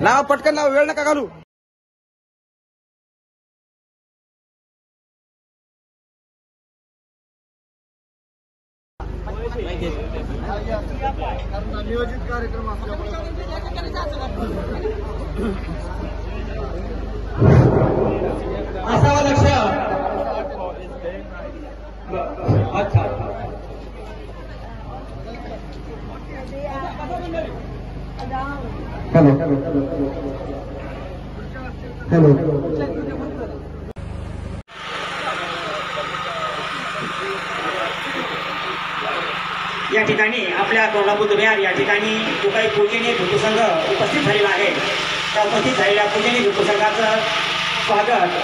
लाव पटकन लाव, वेळ नका घालू. नियोजित कार्यक्रम असल्यामुळे असावा लक्ष. अच्छा हॅलो हॅलो या ठिकाणी आपल्या कोल्हापूर बिहार या ठिकाणी जो काही पूजनीय भिक्खू उपस्थित झालेला आहे, त्या उपस्थित झालेल्या पूजनीय भिक्खू संघाचं स्वागत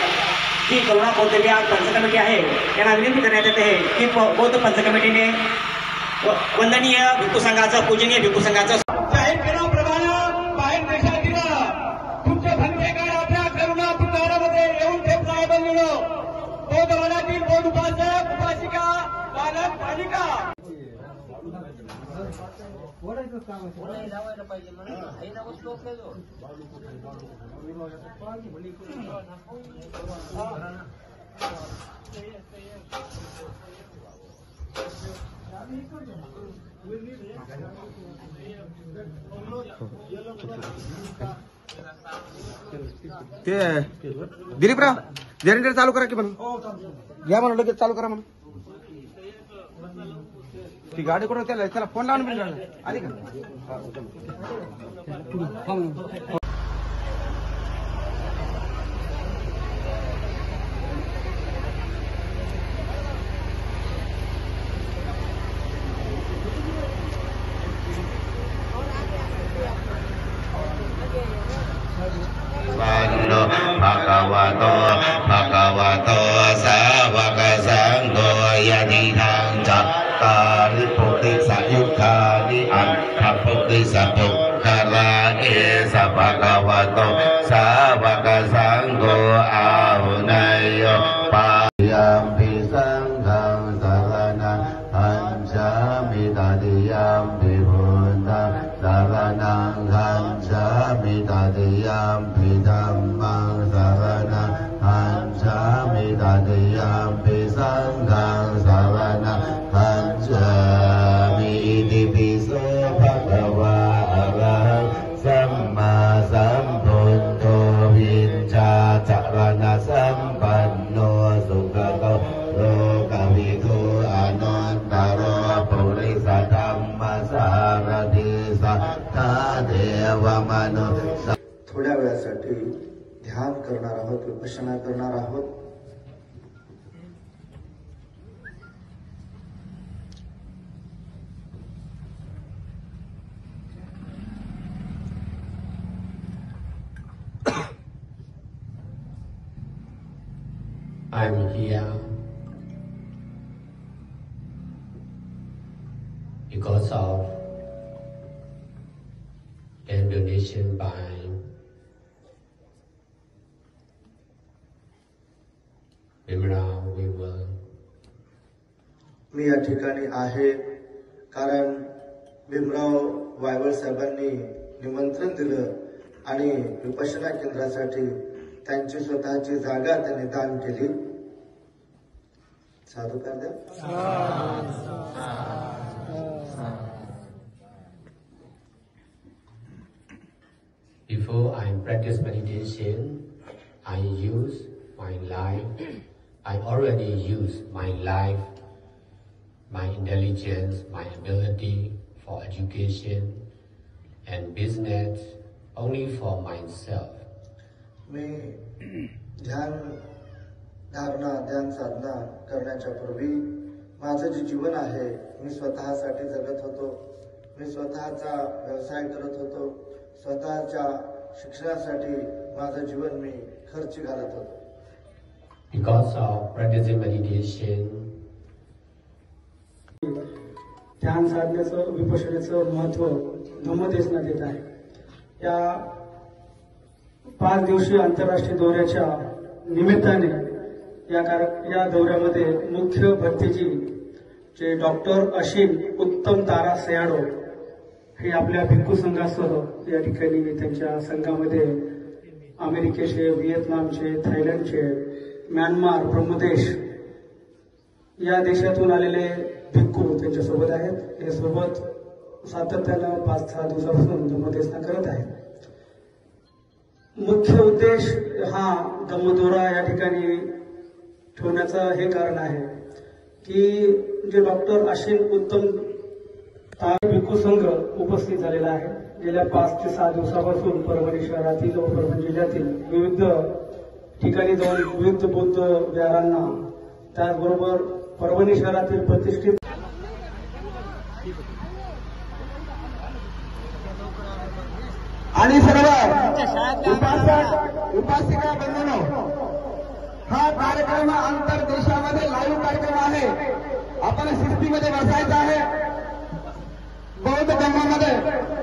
जी करुणा बौद्ध विहार पंच कमिटी आहे यांना विनंती करण्यात येते आहे की बौद्ध पंच कमिटीने वंदनीय भिक्खू संघाचं पूजनीय भिक्खू संघाचं जाहीर केल्याप्रमाणे बाहेर देशातील तुमचे भंतेकार आपल्या करुणा पुरस्कारामध्ये येऊन ठेपला बनलो. बौद्ध वनातील बौद्ध उपासक उपासिका बालक बालिका ते दिलीपराव जनरेटर चालू करा की म्हणून घ्या म्हणून लगेच चालू करा म्हणून. ती गाडी कुठं त्याला फोन लावून बिल आली का. Bhagavato Bhagavato Savaka Sangho Yadithang Cakkari Pukti Sayukkhani Attha Pukti Sapukkara Esa Bhagavato Savaka Sangho Ahunayo Payampi Sanghang Saranang Hanjami Tadiyampi Buddhang Saranang Hanjami Tadiyampi Dhammang Saranang Hanjami Tadiyampi Sanghang Saranang Hanjami Itipiso Bhagava Arahang Samma Sambuddho Vinca Carana Sampanno Sukhato Lokavidu Anantaro Purisa Dhamma Sarati Satta Deva Manusa. थोड्या वेळासाठी ध्यान करणार आहोत, विपश्यना करणार आहोत. I'm here because of a donation by Bhimrao Weaver. मी या ठिकाणी आहे कारण भीमराव वायवळ साहेबांनी निमंत्रण दिलं आणि विपश्यना केंद्रासाठी त्यांची स्वतःची जागा त्यांनी दान केली. साधुकार द्या. Before I practice meditation, I use my life. I already use my life, my intelligence, my ability for education and business only for myself. मी ध्यान धारणा ध्यान साधना करण्याच्या पूर्वी माझं जे जीवन आहे मी स्वतःसाठी जगत होतो, मी स्वतःचा व्यवसाय करत होतो, स्वतःच्या शिक्षणासाठी माझं जीवन मी खर्च घालत होतो. Because of practicing meditation, ध्यान साधण्याचं विपश्यनेचं महत्व धम्मदेशना देत आहे. या 5 दिवसीय आंतरराष्ट्रीय दौऱ्याच्या निमित्ताने या दौऱ्यामध्ये मुख्य भक्तीजी जे डॉक्टर अशिन उत्तम तारा सयाडो हे आपल्या भिक्खू संघासह या ठिकाणी त्यांच्या संघामध्ये अमेरिकेचे, व्हिएतनामचे, थायलंडचे, म्यानमार, ब्रह्मदेश या देशातून आलेले भिक्खू त्यांच्यासोबत आहेत. हे सोबत सातत्यानं 5-6 दिवसापासून धम्मदेशना करत आहेत. मुख्य उद्देश हा धम्मदौरा या ठिकाणी ठेवण्याचं हे कारण आहे की जे डॉक्टर अशिन उत्तम तारा भिक्खू संघ उपस्थित झालेला आहे. गेल्या 5 ते 6 दिवसापासून परभणी शहरातील व परभणी जिल्ह्यातील विविध ठिकाणी जाऊन विविध बौद्ध विहारांना, त्याचबरोबर परभणी शहरातील प्रतिष्ठित आणि सर्व उपासिका बंधूंनो, हा कार्यक्रम आंतर देशामध्ये लाईव्ह कार्यक्रम आहे. आपण शिस्तीमध्ये बसायचं आहे. बौद्ध धर्मामध्ये